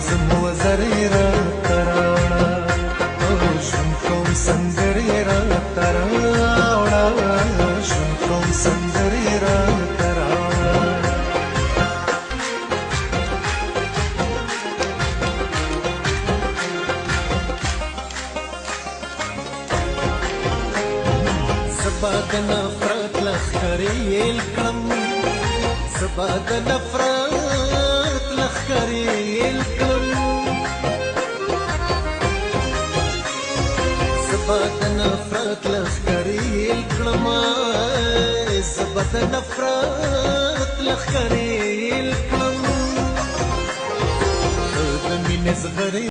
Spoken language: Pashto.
زمو زری را تراوړه او ژوند کوم سندرې را تراوړه ژوند کوم سندرې را تراوړه زبا د نفرت لښکرې یېل کړم زبا د نفرت لښکرې یېل کړم زبا د نفرت لښکرې یېل کړم زبا د نفرت لښکرې یېل کړم د مینې زغرې